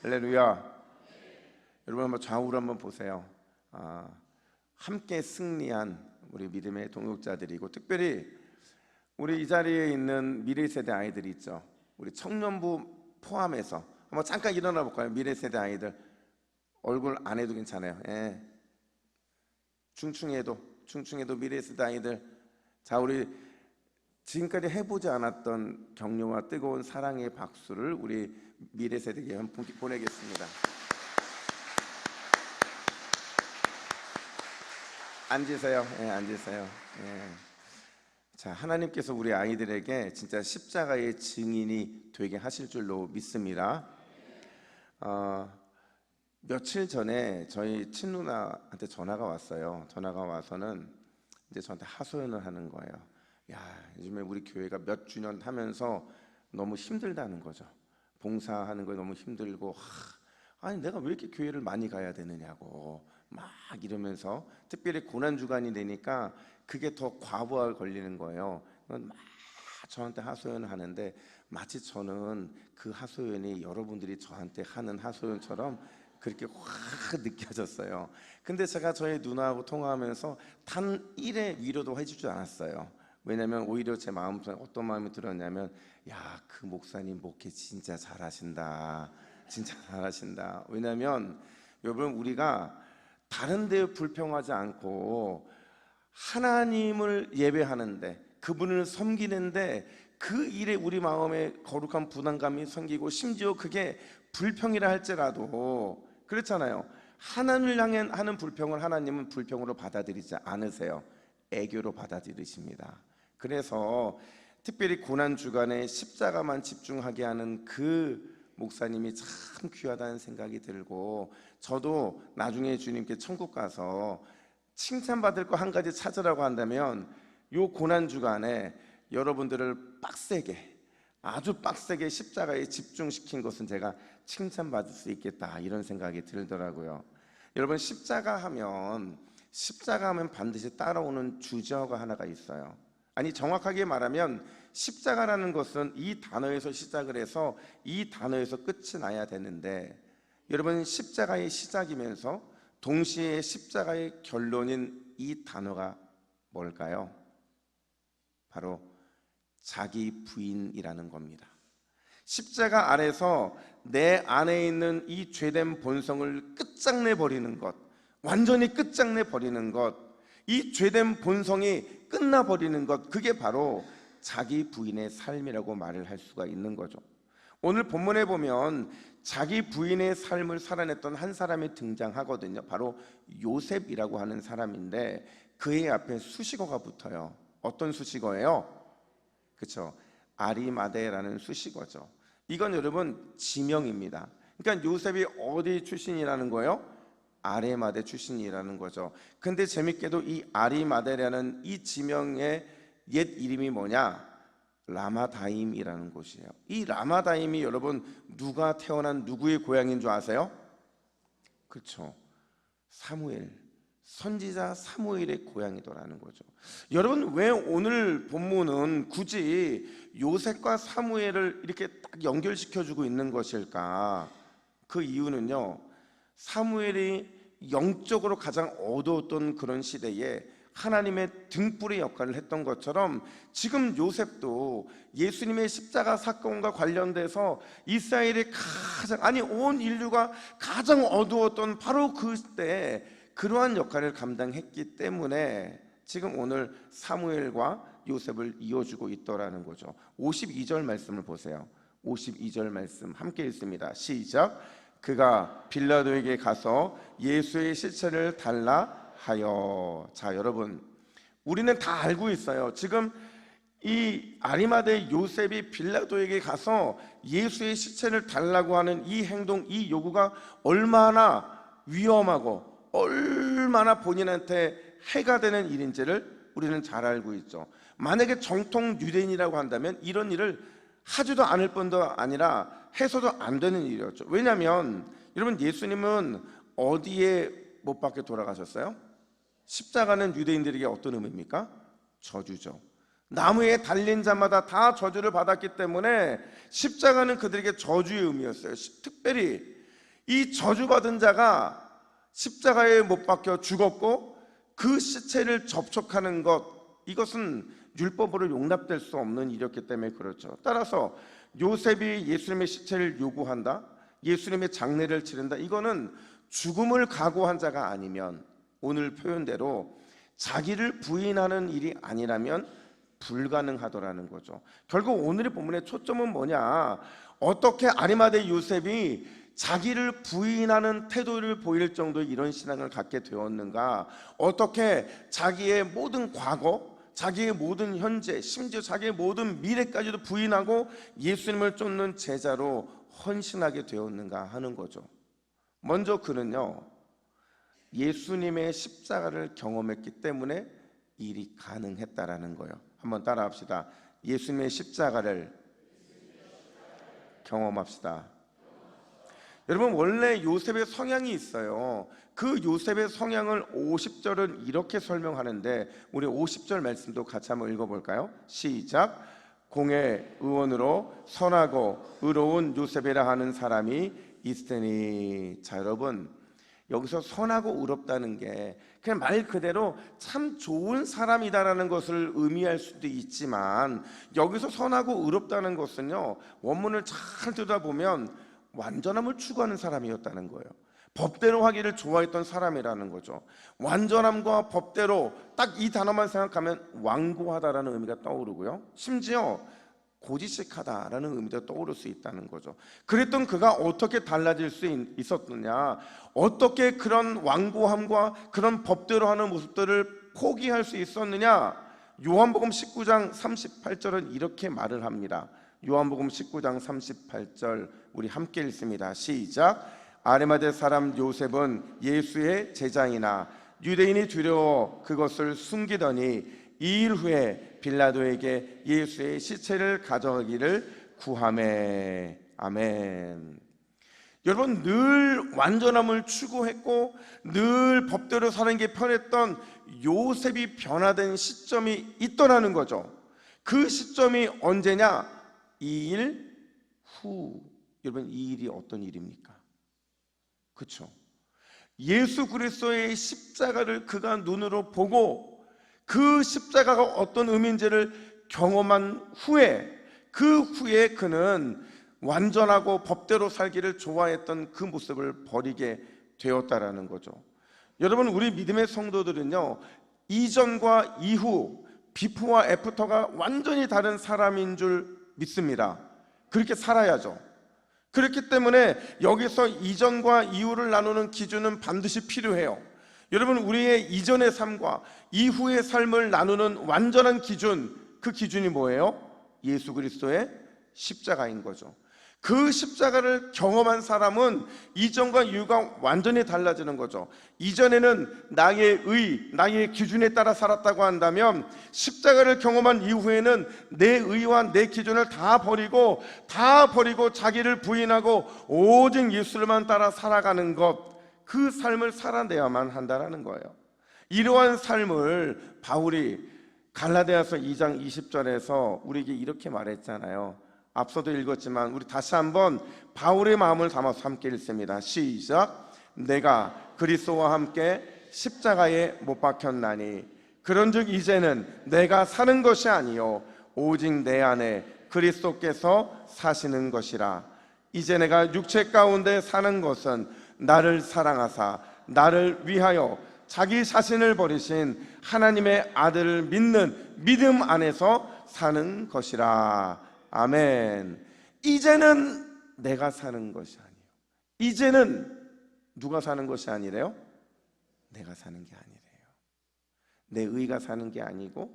할렐루야. 여러분 한번 좌우로 한번 보세요. 함께 승리한 우리 믿음의 동역자들이고, 특별히 우리 이 자리에 있는 미래세대 아이들이 있죠. 우리 청년부 포함해서 한번 잠깐 일어나 볼까요? 미래세대 아이들 얼굴 안 해도 괜찮아요. 예. 충충해도 미래세대 아이들, 자, 우리 지금까지 해보지 않았던 격려와 뜨거운 사랑의 박수를 우리 미래세대에게 한번 보내겠습니다. 앉으세요. 예, 앉으세요. 예. 자, 하나님께서 우리 아이들에게 진짜 십자가의 증인이 되게 하실 줄로 믿습니다. 며칠 전에 저희 친누나한테 전화가 왔어요. 전화가 와서는 이제 저한테 하소연을 하는 거예요. 야, 요즘에 우리 교회가 몇 주년 하면서 너무 힘들다는 거죠. 봉사하는 거 너무 힘들고, 아니 내가 왜 이렇게 교회를 많이 가야 되느냐고 막 이러면서, 특별히 고난주간이 되니까 그게 더 과부하 걸리는 거예요. 막 저한테 하소연을 하는데 마치 저는 그 하소연이 여러분들이 저한테 하는 하소연처럼 그렇게 확 느껴졌어요. 근데 제가 저희 누나하고 통화하면서 단 1의 위로도 해주지 않았어요. 왜냐면 오히려 제 마음속에 어떤 마음이 들었냐면, 야, 그 목사님 목회 진짜 잘하신다, 진짜 잘하신다. 왜냐면 여러분, 우리가 다른 데 불평하지 않고 하나님을 예배하는데, 그분을 섬기는데 그 일에 우리 마음에 거룩한 부담감이 생기고, 심지어 그게 불평이라 할지라도 그렇잖아요. 하나님을 향해 하는 불평을 하나님은 불평으로 받아들이지 않으세요. 애교로 받아들이십니다. 그래서 특별히 고난주간에 십자가만 집중하게 하는 그 목사님이 참 귀하다는 생각이 들고, 저도 나중에 주님께 천국 가서 칭찬받을 거 한 가지 찾으라고 한다면 요 고난주간에 여러분들을 빡세게, 아주 빡세게 십자가에 집중시킨 것은 제가 칭찬받을 수 있겠다, 이런 생각이 들더라고요. 여러분, 십자가 하면 반드시 따라오는 주저가 하나가 있어요. 아니, 정확하게 말하면 십자가라는 것은 이 단어에서 시작을 해서 이 단어에서 끝이 나야 되는데, 여러분, 십자가의 시작이면서 동시에 십자가의 결론인 이 단어가 뭘까요? 바로 자기 부인이라는 겁니다. 십자가 아래서 내 안에 있는 이 죄된 본성을 끝장내 버리는 것, 완전히 끝장내 버리는 것, 이 죄된 본성이 끝나버리는 것, 그게 바로 자기 부인의 삶이라고 말을 할 수가 있는 거죠. 오늘 본문에 보면 자기 부인의 삶을 살아냈던 한 사람이 등장하거든요. 바로 요셉이라고 하는 사람인데, 그의 앞에 수식어가 붙어요. 어떤 수식어예요? 그렇죠, 아리마대라는 수식어죠. 이건 여러분 지명입니다. 그러니까 요셉이 어디 출신이라는 거예요? 아리마대 출신이라는 거죠. 근데 재밌게도 이 아리마대라는 이 지명의 옛 이름이 뭐냐? 라마다임이라는 곳이에요. 이 라마다임이 여러분 누가 태어난 누구의 고향인 줄 아세요? 그렇죠, 사무엘, 선지자 사무엘의 고향이더라는 거죠. 여러분, 왜 오늘 본문은 굳이 요셉과 사무엘을 이렇게 딱 연결시켜주고 있는 것일까? 그 이유는요, 사무엘이 영적으로 가장 어두웠던 그런 시대에 하나님의 등불의 역할을 했던 것처럼, 지금 요셉도 예수님의 십자가 사건과 관련돼서 이스라엘의 가장, 아니 온 인류가 가장 어두웠던 바로 그때 그러한 역할을 감당했기 때문에 지금 오늘 사무엘과 요셉을 이어주고 있더라는 거죠. 52절 말씀을 보세요. 52절 말씀 함께 읽습니다. 시작. 그가 빌라도에게 가서 예수의 시체를 달라 하여. 자, 여러분, 우리는 다 알고 있어요. 지금 이 아리마대 요셉이 빌라도에게 가서 예수의 시체를 달라고 하는 이 행동, 이 요구가 얼마나 위험하고 얼마나 본인한테 해가 되는 일인지를 우리는 잘 알고 있죠. 만약에 정통 유대인이라고 한다면 이런 일을 하지도 않을 뿐도 아니라 해서도 안 되는 일이었죠. 왜냐하면 여러분, 예수님은 어디에 못 박혀 돌아가셨어요? 십자가는 유대인들에게 어떤 의미입니까? 저주죠. 나무에 달린 자마다 다 저주를 받았기 때문에 십자가는 그들에게 저주의 의미였어요. 특별히 이 저주받은 자가 십자가에 못 박혀 죽었고 그 시체를 접촉하는 것, 이것은 율법으로 용납될 수 없는 일이었기 때문에 그렇죠. 따라서 요셉이 예수님의 시체를 요구한다, 예수님의 장례를 치른다, 이거는 죽음을 각오한 자가 아니면, 오늘 표현대로 자기를 부인하는 일이 아니라면 불가능하더라는 거죠. 결국 오늘의 본문의 초점은 뭐냐, 어떻게 아리마대 요셉이 자기를 부인하는 태도를 보일 정도의 이런 신앙을 갖게 되었는가, 어떻게 자기의 모든 과거, 자기의 모든 현재, 심지어 자기의 모든 미래까지도 부인하고 예수님을 쫓는 제자로 헌신하게 되었는가 하는 거죠. 먼저 그는요, 예수님의 십자가를 경험했기 때문에 일이 가능했다라는 거예요. 한번 따라 합시다. 예수님의 십자가를 경험합시다. 여러분, 원래 요셉의 성향이 있어요. 그 요셉의 성향을 50절은 이렇게 설명하는데, 우리 50절 말씀도 같이 한번 읽어볼까요? 시작. 공의 의원으로 선하고 의로운 요셉이라 하는 사람이 있으니. 자, 여러분, 여기서 선하고 의롭다는 게 그냥 말 그대로 참 좋은 사람이다라는 것을 의미할 수도 있지만, 여기서 선하고 의롭다는 것은요, 원문을 잘 들여다보면 완전함을 추구하는 사람이었다는 거예요. 법대로 하기를 좋아했던 사람이라는 거죠. 완전함과 법대로, 딱 이 단어만 생각하면 완고하다라는 의미가 떠오르고요, 심지어 고지식하다라는 의미도 떠오를 수 있다는 거죠. 그랬던 그가 어떻게 달라질 수 있었느냐, 어떻게 그런 완고함과 그런 법대로 하는 모습들을 포기할 수 있었느냐. 요한복음 19장 38절은 이렇게 말을 합니다. 요한복음 19장 38절 우리 함께 읽습니다. 시작. 아리마대 사람 요셉은 예수의 제자이나 유대인이 두려워 그것을 숨기더니 2일 후에 빌라도에게 예수의 시체를 가져가기를 구하매. 아멘. 여러분, 늘 완전함을 추구했고 늘 법대로 사는 게 편했던 요셉이 변화된 시점이 있더라는 거죠. 그 시점이 언제냐? 2일 후. 여러분, 이 일이 어떤 일입니까? 그렇죠? 예수 그리스도의 십자가를 그가 눈으로 보고 그 십자가가 어떤 의미인지를 경험한 후에, 그 후에 그는 완전하고 법대로 살기를 좋아했던 그 모습을 버리게 되었다라는 거죠. 여러분, 우리 믿음의 성도들은요, 이전과 이후, 비포와 애프터가 완전히 다른 사람인 줄 믿습니다. 그렇게 살아야죠. 그렇기 때문에 여기서 이전과 이후를 나누는 기준은 반드시 필요해요. 여러분, 우리의 이전의 삶과 이후의 삶을 나누는 완전한 기준, 그 기준이 뭐예요? 예수 그리스도의 십자가인 거죠. 그 십자가를 경험한 사람은 이전과 이후가 완전히 달라지는 거죠. 이전에는 나의 의, 나의 기준에 따라 살았다고 한다면, 십자가를 경험한 이후에는 내 의와 내 기준을 다 버리고 자기를 부인하고 오직 예수를만 따라 살아가는 것, 그 삶을 살아내야만 한다는 거예요. 이러한 삶을 바울이 갈라디아서 2장 20절에서 우리에게 이렇게 말했잖아요. 앞서도 읽었지만 우리 다시 한번 바울의 마음을 담아서 함께 읽습니다. 시작. 내가 그리스도와 함께 십자가에 못 박혔나니 그런즉 이제는 내가 사는 것이 아니요 오직 내 안에 그리스도께서 사시는 것이라. 이제 내가 육체 가운데 사는 것은 나를 사랑하사 나를 위하여 자기 자신을 버리신 하나님의 아들을 믿는 믿음 안에서 사는 것이라. 아멘. 이제는 내가 사는 것이 아니에요. 이제는 누가 사는 것이 아니래요? 내가 사는 게 아니래요. 내 의가 사는 게 아니고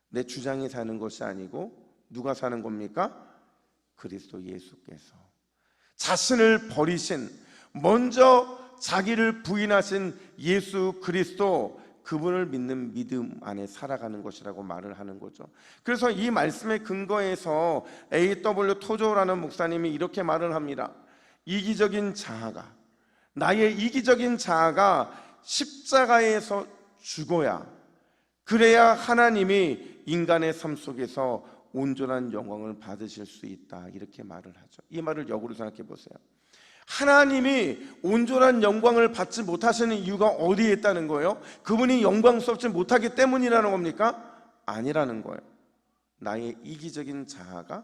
내 주장이 사는 것이 아니고 누가 사는 겁니까? 그리스도 예수께서 자신을 버리신, 먼저 자기를 부인하신 예수 그리스도, 그분을 믿는 믿음 안에 살아가는 것이라고 말을 하는 거죠. 그래서 이 말씀의 근거에서 A.W. 토조라는 목사님이 이렇게 말을 합니다. 이기적인 자아가, 나의 이기적인 자아가 십자가에서 죽어야, 그래야 하나님이 인간의 삶 속에서 온전한 영광을 받으실 수 있다, 이렇게 말을 하죠. 이 말을 역으로 생각해 보세요. 하나님이 온전한 영광을 받지 못하시는 이유가 어디에 있다는 거예요? 그분이 영광스럽지 못하기 때문이라는 겁니까? 아니라는 거예요. 나의 이기적인 자아가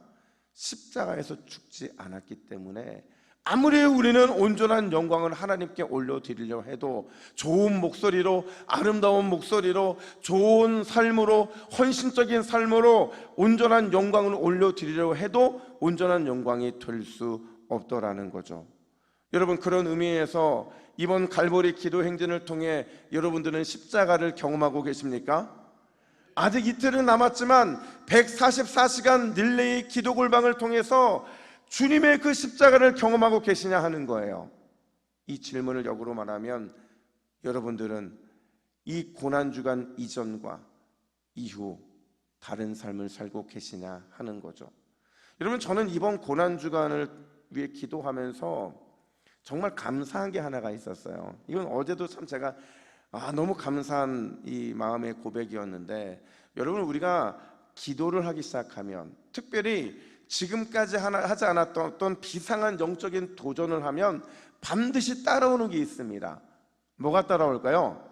십자가에서 죽지 않았기 때문에 아무리 우리는 온전한 영광을 하나님께 올려드리려 해도 좋은 목소리로, 아름다운 목소리로, 좋은 삶으로, 헌신적인 삶으로 온전한 영광을 올려드리려 해도 온전한 영광이 될 수 없더라는 거죠. 여러분, 그런 의미에서 이번 갈보리 기도 행진을 통해 여러분들은 십자가를 경험하고 계십니까? 아직 이틀은 남았지만 144시간 릴레이 기도 골방을 통해서 주님의 그 십자가를 경험하고 계시냐 하는 거예요. 이 질문을 역으로 말하면 여러분들은 이 고난주간 이전과 이후 다른 삶을 살고 계시냐 하는 거죠. 여러분, 저는 이번 고난주간을 위해 기도하면서 정말 감사한 게 하나가 있었어요. 이건 어제도 참 제가 너무 감사한 이 마음의 고백이었는데, 여러분, 우리가 기도를 하기 시작하면, 특별히 지금까지 하지 않았던 어떤 비상한 영적인 도전을 하면 반드시 따라오는 게 있습니다. 뭐가 따라올까요?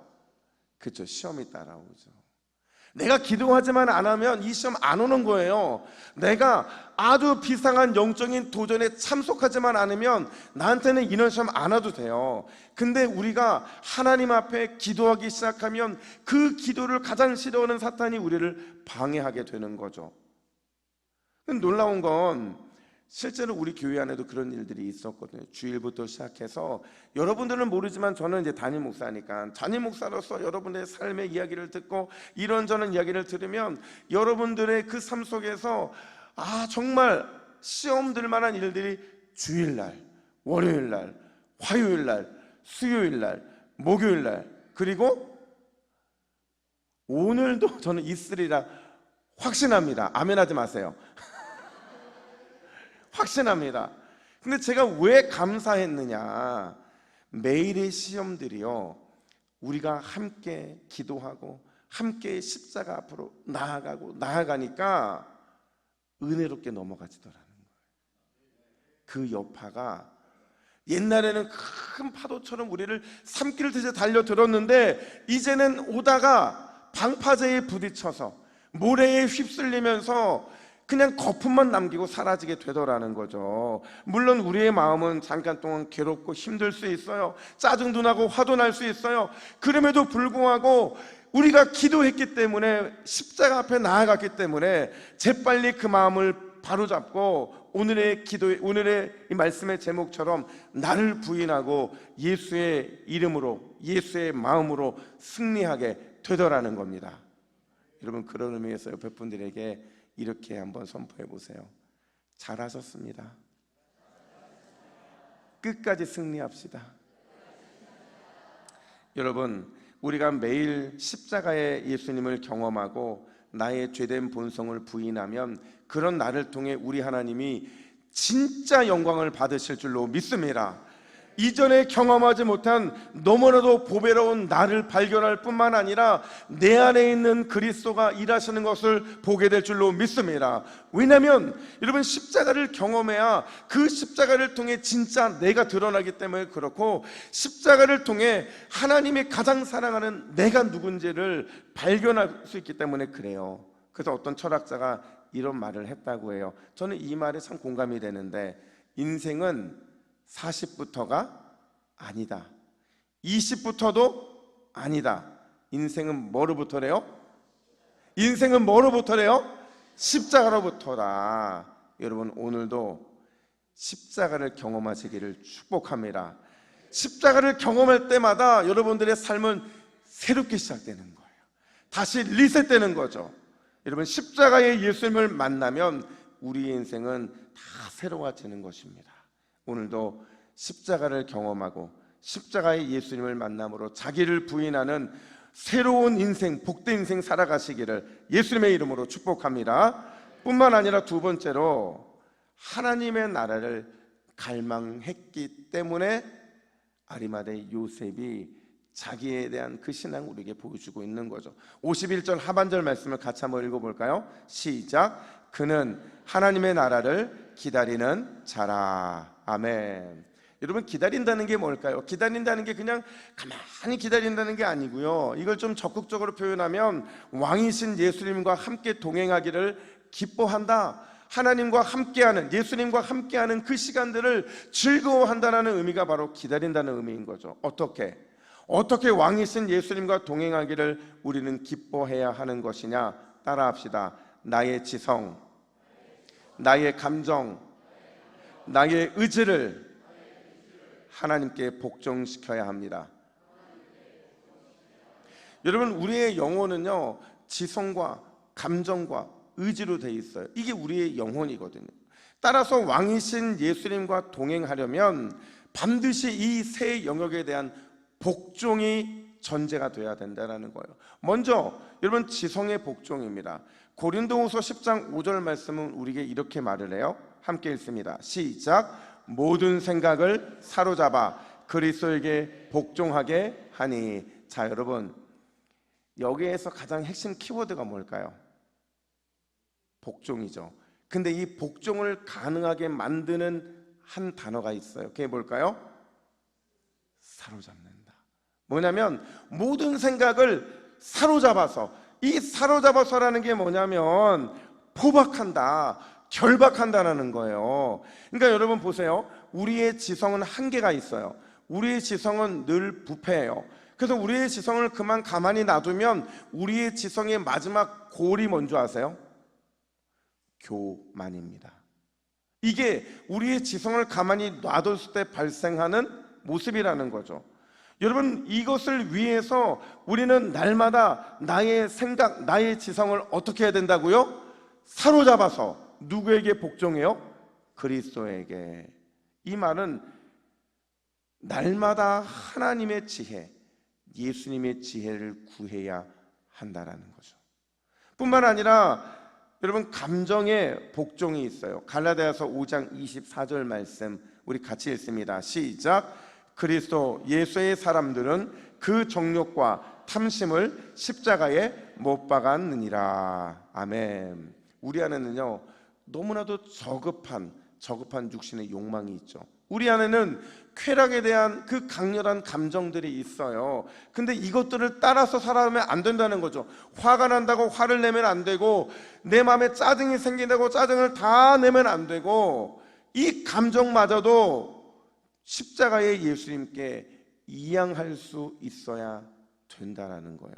그렇죠, 시험이 따라오죠. 내가 기도하지만 안 하면 이 시험 안 오는 거예요. 내가 아주 비상한 영적인 도전에 참석하지만 않으면 나한테는 이런 시험 안 와도 돼요. 근데 우리가 하나님 앞에 기도하기 시작하면 그 기도를 가장 싫어하는 사탄이 우리를 방해하게 되는 거죠. 놀라운 건 실제로 우리 교회 안에도 그런 일들이 있었거든요. 주일부터 시작해서, 여러분들은 모르지만 저는 이제 담임 목사니까, 담임 목사로서 여러분들의 삶의 이야기를 듣고 이런저런 이야기를 들으면 여러분들의 그 삶 속에서 정말 시험 들 만한 일들이 주일날, 월요일날, 화요일날, 수요일날, 목요일날, 그리고 오늘도 저는 있으리라 확신합니다. 아멘 하지 마세요. 확신합니다. 근데 제가 왜 감사했느냐, 매일의 시험들이요, 우리가 함께 기도하고 함께 십자가 앞으로 나아가니까 은혜롭게 넘어가지더라는 거예요. 그 여파가 옛날에는 큰 파도처럼 우리를 삼킬 듯이 달려들었는데, 이제는 오다가 방파제에 부딪혀서 모래에 휩쓸리면서 그냥 거품만 남기고 사라지게 되더라는 거죠. 물론 우리의 마음은 잠깐 동안 괴롭고 힘들 수 있어요. 짜증도 나고 화도 날 수 있어요. 그럼에도 불구하고 우리가 기도했기 때문에, 십자가 앞에 나아갔기 때문에 재빨리 그 마음을 바로잡고 오늘의 이 말씀의 제목처럼 나를 부인하고 예수의 이름으로, 예수의 마음으로 승리하게 되더라는 겁니다. 여러분, 그런 의미에서 옆에 분들에게 이렇게 한번 선포해 보세요. 잘하셨습니다. 끝까지 승리합시다. 여러분, 우리가 매일 십자가의 예수님을 경험하고 나의 죄된 본성을 부인하면 그런 나를 통해 우리 하나님이 진짜 영광을 받으실 줄로 믿습니다. 이전에 경험하지 못한 너무나도 보배로운 나를 발견할 뿐만 아니라 내 안에 있는 그리스도가 일하시는 것을 보게 될 줄로 믿습니다. 왜냐하면 여러분, 십자가를 경험해야 그 십자가를 통해 진짜 내가 드러나기 때문에 그렇고, 십자가를 통해 하나님이 가장 사랑하는 내가 누군지를 발견할 수 있기 때문에 그래요. 그래서 어떤 철학자가 이런 말을 했다고 해요. 저는 이 말에 참 공감이 되는데, 인생은 40부터가 아니다, 20부터도 아니다. 인생은 뭐로부터래요? 인생은 뭐로부터래요? 십자가로부터다. 여러분, 오늘도 십자가를 경험하시기를 축복합니다. 십자가를 경험할 때마다 여러분들의 삶은 새롭게 시작되는 거예요. 다시 리셋되는 거죠. 여러분, 십자가의 예수님을 만나면 우리의 인생은 다 새로워지는 것입니다. 오늘도 십자가를 경험하고 십자가의 예수님을 만남으로 자기를 부인하는 새로운 인생, 복된 인생 살아가시기를 예수님의 이름으로 축복합니다. 뿐만 아니라 두 번째로, 하나님의 나라를 갈망했기 때문에 아리마대 요셉이 자기에 대한 그 신앙을 우리에게 보여주고 있는 거죠. 51절 하반절 말씀을 같이 한번 읽어볼까요? 시작. 그는 하나님의 나라를 기다리는 자라. 아멘. 여러분, 기다린다는 게 뭘까요? 기다린다는 게 그냥 가만히 기다린다는 게 아니고요, 이걸 좀 적극적으로 표현하면 왕이신 예수님과 함께 동행하기를 기뻐한다, 하나님과 함께하는, 예수님과 함께하는 그 시간들을 즐거워한다는 의미가 바로 기다린다는 의미인 거죠. 어떻게 왕이신 예수님과 동행하기를 우리는 기뻐해야 하는 것이냐? 따라합시다. 나의 지성, 나의 감정, 나의 의지를 하나님께 복종시켜야 합니다. 여러분, 우리의 영혼은요, 지성과 감정과 의지로 되어 있어요. 이게 우리의 영혼이거든요. 따라서 왕이신 예수님과 동행하려면 반드시 이 세 영역에 대한 복종이 전제가 돼야 된다는 거예요. 먼저 여러분, 지성의 복종입니다. 고린도후서 10장 5절 말씀은 우리에게 이렇게 말을 해요. 함께 읽습니다. 시작. 모든 생각을 사로잡아 그리스도에게 복종하게 하니. 자, 여러분, 여기에서 가장 핵심 키워드가 뭘까요? 복종이죠. 근데 이 복종을 가능하게 만드는 한 단어가 있어요. 그게 뭘까요? 사로잡는다. 뭐냐면 모든 생각을 사로잡아서, 이 사로잡아서라는 게 뭐냐면 포박한다, 결박한다라는 거예요. 그러니까 여러분 보세요. 우리의 지성은 한계가 있어요. 우리의 지성은 늘 부패해요. 그래서 우리의 지성을 그만 가만히 놔두면 우리의 지성의 마지막 골이 뭔지 아세요? 교만입니다. 이게 우리의 지성을 가만히 놔뒀을 때 발생하는 모습이라는 거죠. 여러분, 이것을 위해서 우리는 날마다 나의 생각, 나의 지성을 어떻게 해야 된다고요? 사로잡아서 누구에게 복종해요? 그리스도에게. 이 말은 날마다 하나님의 지혜, 예수님의 지혜를 구해야 한다라는 거죠. 뿐만 아니라 여러분, 감정의 복종이 있어요. 갈라디아서 5장 24절 말씀 우리 같이 읽습니다. 시작. 그리스도 예수의 사람들은 그 정욕과 탐심을 십자가에 못 박았느니라. 아멘. 우리 안에는요, 너무나도 저급한 육신의 욕망이 있죠. 우리 안에는 쾌락에 대한 그 강렬한 감정들이 있어요. 근데 이것들을 따라서 살아가면 안 된다는 거죠. 화가 난다고 화를 내면 안 되고, 내 마음에 짜증이 생긴다고 짜증을 다 내면 안 되고, 이 감정마저도 십자가의 예수님께 이양할 수 있어야 된다는 거예요.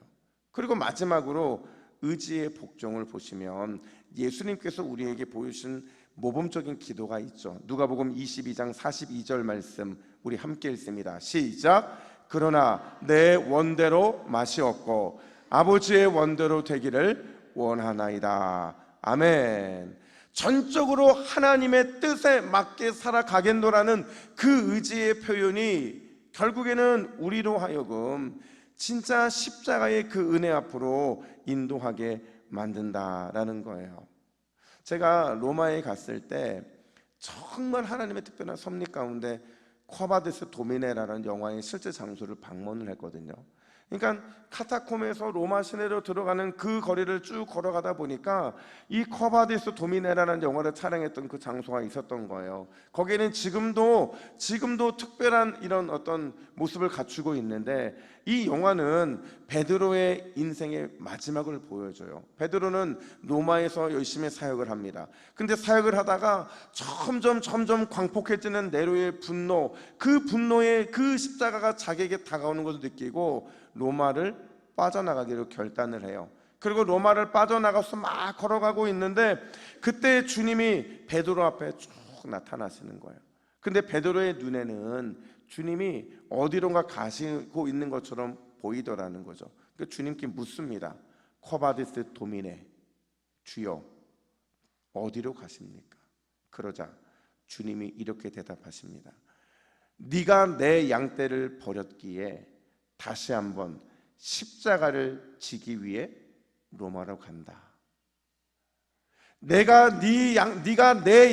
그리고 마지막으로 의지의 복종을 보시면 예수님께서 우리에게 보여주신 모범적인 기도가 있죠. 누가복음 22장 42절 말씀 우리 함께 읽습니다. 시작. 그러나 내 원대로 마시옵고 아버지의 원대로 되기를 원하나이다. 아멘. 전적으로 하나님의 뜻에 맞게 살아가겠노라는 그 의지의 표현이 결국에는 우리로 하여금 진짜 십자가의 그 은혜 앞으로 인도하게 만든다라는 거예요. 제가 로마에 갔을 때 정말 하나님의 특별한 섭리 가운데 쿼바디스 도미네라는 영화의 실제 장소를 방문을 했거든요. 그러니까 카타콤에서 로마 시내로 들어가는 그 거리를 쭉 걸어가다 보니까 이 쿼바디스 도미네라는 영화를 촬영했던 그 장소가 있었던 거예요. 거기에는 지금도 특별한 이런 어떤 모습을 갖추고 있는데, 이 영화는 베드로의 인생의 마지막을 보여줘요. 베드로는 로마에서 열심히 사역을 합니다. 근데 사역을 하다가 점점 광폭해지는 네로의 분노, 그 분노의 그 십자가가 자기에게 다가오는 것을 느끼고 로마를 빠져나가기로 결단을 해요. 그리고 로마를 빠져나가서 막 걸어가고 있는데 그때 주님이 베드로 앞에 쭉 나타나시는 거예요. 근데 베드로의 눈에는 주님이 어디론가 가시고 있는 것처럼 보이더라는 거죠. 그러니까 주님께 묻습니다. 쿼바디스 도미네, 주여 어디로 가십니까? 그러자 주님이 이렇게 대답하십니다. 네가 내 양떼를 버렸기에 다시 한번 십자가를 지기 위해 로마로 간다. 네가 내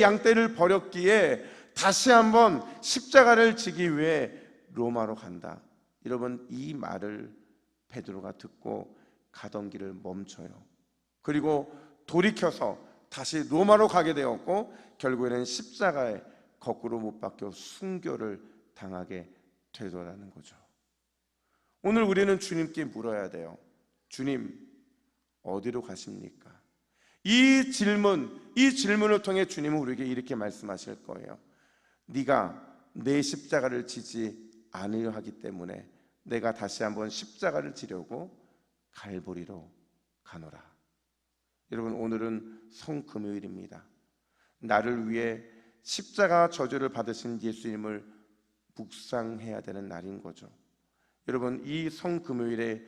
양떼를 버렸기에 다시 한번 십자가를 지기 위해 로마로 간다. 여러분, 이 말을 베드로가 듣고 가던 길을 멈춰요. 그리고 돌이켜서 다시 로마로 가게 되었고 결국에는 십자가에 거꾸로 못 박혀 순교를 당하게 되더라는 거죠. 오늘 우리는 주님께 물어야 돼요. 주님, 어디로 가십니까? 이 질문을 통해 주님은 우리에게 이렇게 말씀하실 거예요. 네가 내 십자가를 지지 않으려 하기 때문에 내가 다시 한번 십자가를 지려고 갈보리로 가노라. 여러분, 오늘은 성금요일입니다. 나를 위해 십자가 저주를 받으신 예수님을 묵상해야 되는 날인 거죠. 여러분, 이 성금요일에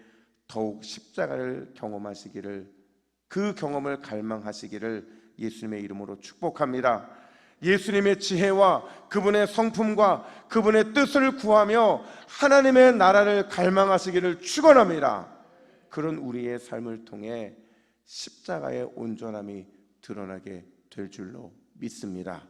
더욱 십자가를 경험하시기를, 그 경험을 갈망하시기를 예수님의 이름으로 축복합니다. 예수님의 지혜와 그분의 성품과 그분의 뜻을 구하며 하나님의 나라를 갈망하시기를 축원합니다. 그런 우리의 삶을 통해 십자가의 온전함이 드러나게 될 줄로 믿습니다.